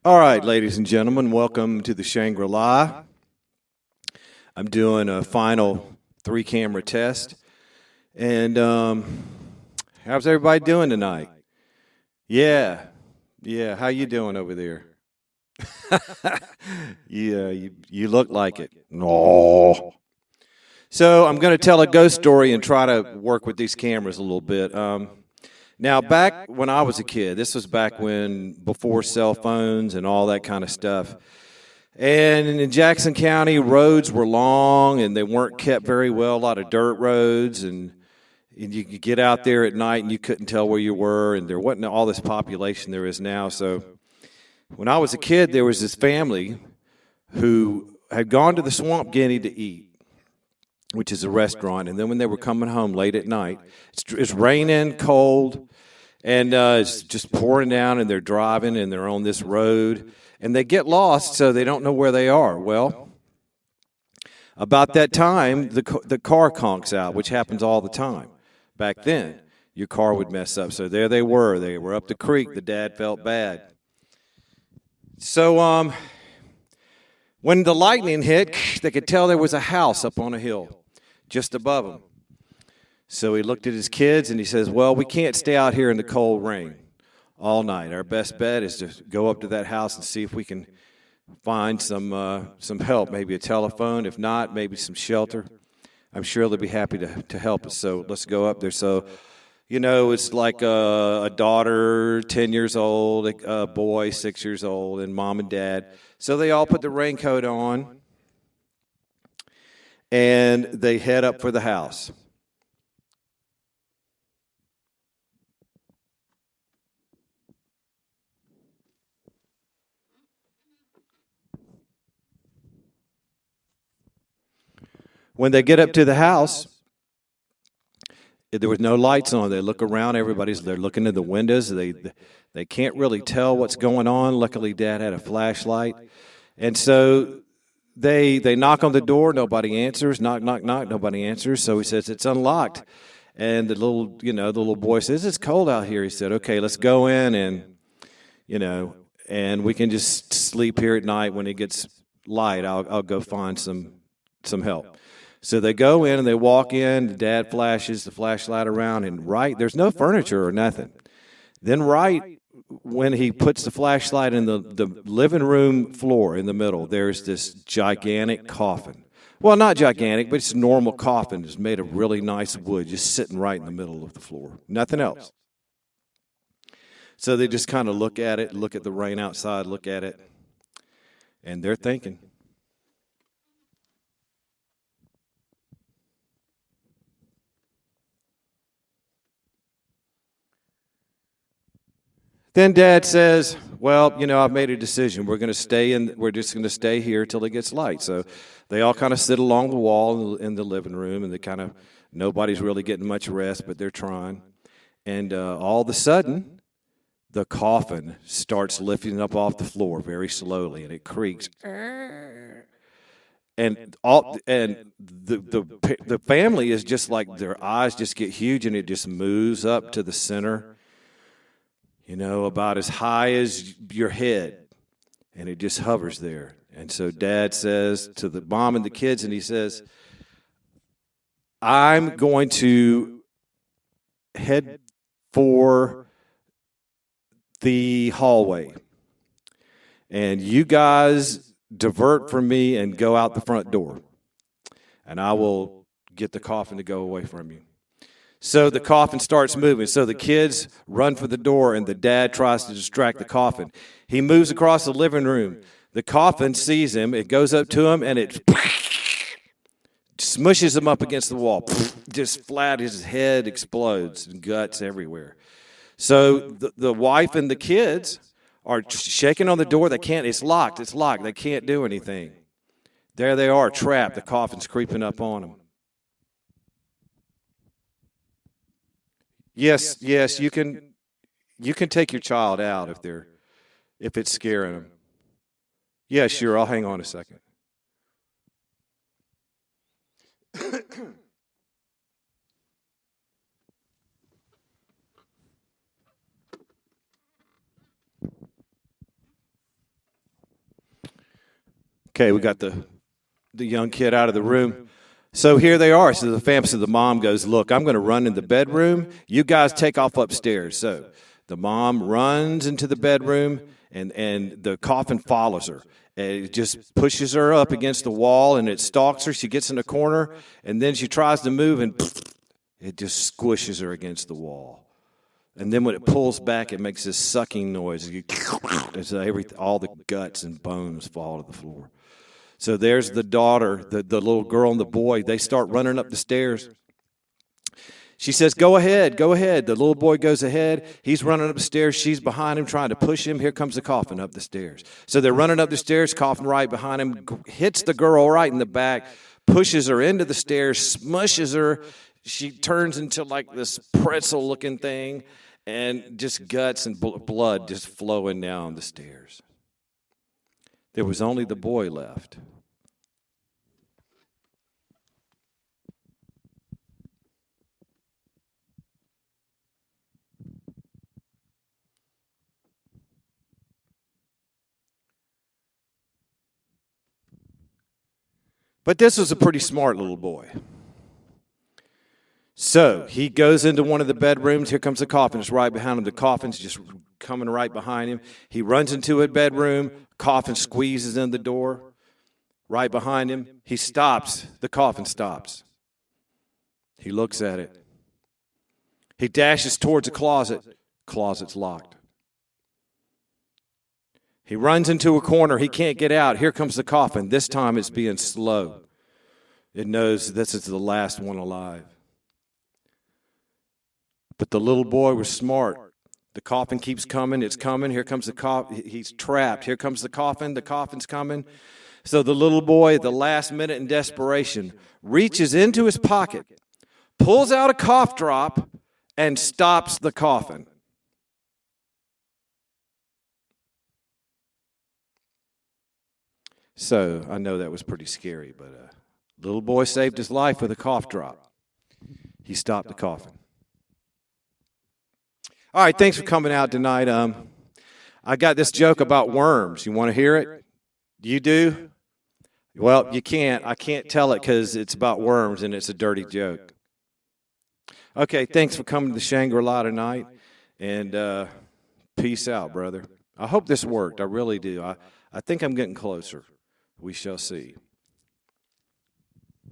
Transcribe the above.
All right, ladies and gentlemen, welcome to the Shangri-La. I'm doing a final three-camera test. And how's everybody doing tonight? Yeah, yeah. How you doing over there? Yeah, you look like it. No. So I'm going to tell a ghost story and try to work with these cameras a little bit. Now, back when I was a kid, this was back when before cell phones and all that kind of stuff. And in Jackson County, roads were long and they weren't kept very well, a lot of dirt roads. And you could get out there at night and you couldn't tell where you were. And there wasn't all this population there is now. So when I was a kid, there was this family who had gone to the Swamp Guinea to eat, which is a restaurant. And then when they were coming home late at night, it's raining, cold, and it's just pouring down, and they're driving, and they're on this road. And they get lost, so they don't know where they are. Well, about that time, the car conks out, which happens all the time. Back then, your car would mess up. So there they were. They were up the creek. The dad felt bad. So when the lightning hit, they could tell there was a house up on a hill just above them. So he looked at his kids, and he says, well, we can't stay out here in the cold rain all night. Our best bet is to go up to that house and see if we can find some help, maybe a telephone. If not, maybe some shelter. I'm sure they'll be happy to help us. So let's go up there. So, it's like a daughter, 10 years old, a boy, 6 years old, and mom and dad. So they all put the raincoat on, and they head up for the house. When they get up to the house, there was no lights on. They look around. They're looking in the windows. They can't really tell what's going on. Luckily, Dad had a flashlight, and so they knock on the door. Nobody answers. Knock, knock, knock. Nobody answers. So he says it's unlocked, and the little boy says it's cold out here. He said, okay, let's go in and we can just sleep here at night. When it gets light, I'll go find some help. So they go in and they walk in. Dad flashes the flashlight around, and there's no furniture or nothing. Then when he puts the flashlight in the living room floor in the middle, there's this gigantic coffin. Well, not gigantic, but it's a normal coffin. It's made of really nice wood, just sitting right in the middle of the floor. Nothing else. So they just kind of look at it, look at the rain outside, look at it, and they're thinking. Then Dad says, well, I've made a decision. We're just going to stay here till it gets light. So they all kind of sit along the wall in the living room, and nobody's really getting much rest, but they're trying. And all of a sudden, the coffin starts lifting up off the floor very slowly, and it creaks. And the family is just like, their eyes just get huge, and it just moves up to the center, about as high as your head, and it just hovers there. And so Dad says to the mom and the kids, and he says, I'm going to head for the hallway, and you guys divert from me and go out the front door, and I will get the coffin to go away from you. So the coffin starts moving. So the kids run for the door, and the dad tries to distract the coffin. He moves across the living room. The coffin sees him. It goes up to him, and it smushes him up against the wall. Just flat, his head explodes, and guts everywhere. So the wife and the kids are shaking on the door. It's locked. It's locked. They can't do anything. There they are, trapped. The coffin's creeping up on them. Yes, you can take your child out if it's scaring them. Yeah, sure, I'll hang on a second. Okay, we got the young kid out of the room. So here they are. So the mom goes, look, I'm going to run in the bedroom. You guys take off upstairs. So the mom runs into the bedroom, and the coffin follows her. And it just pushes her up against the wall, and it stalks her. She gets in a corner, and then she tries to move, and it just squishes her against the wall. And then when it pulls back, it makes this sucking noise. All the guts and bones fall to the floor. So there's the daughter, the little girl and the boy. They start running up the stairs. She says, go ahead, go ahead. The little boy goes ahead. He's running up the stairs. She's behind him trying to push him. Here comes the coffin up the stairs. So they're running up the stairs, coffin right behind him, hits the girl right in the back, pushes her into the stairs, smushes her. She turns into like this pretzel-looking thing, and just guts and blood just flowing down the stairs. There was only the boy left. But this was a pretty smart little boy. So he goes into one of the bedrooms. Here comes the coffin. It's right behind him. The coffin's just coming right behind him. He runs into a bedroom. Coffin squeezes in the door right behind him. He stops. The coffin stops. He looks at it. He dashes towards a closet. Closet's locked. He runs into a corner. He can't get out. Here comes the coffin. This time it's being slow. It knows this is the last one alive. But the little boy was smart. The coffin keeps coming. It's coming. Here comes the coffin. He's trapped. Here comes the coffin. The coffin's coming. So the little boy, at the last minute in desperation, reaches into his pocket, pulls out a cough drop, and stops the coffin. So I know that was pretty scary, but little boy saved his life with a cough drop. He stopped the coffin. All right, thanks for coming out tonight. I got this joke about worms. You want to hear it? You do? Well, you can't. I can't tell it because it's about worms and it's a dirty joke. Okay, thanks for coming to the Shangri-La tonight, and peace out, brother. I hope this worked. I really do. I think I'm getting closer. We shall see.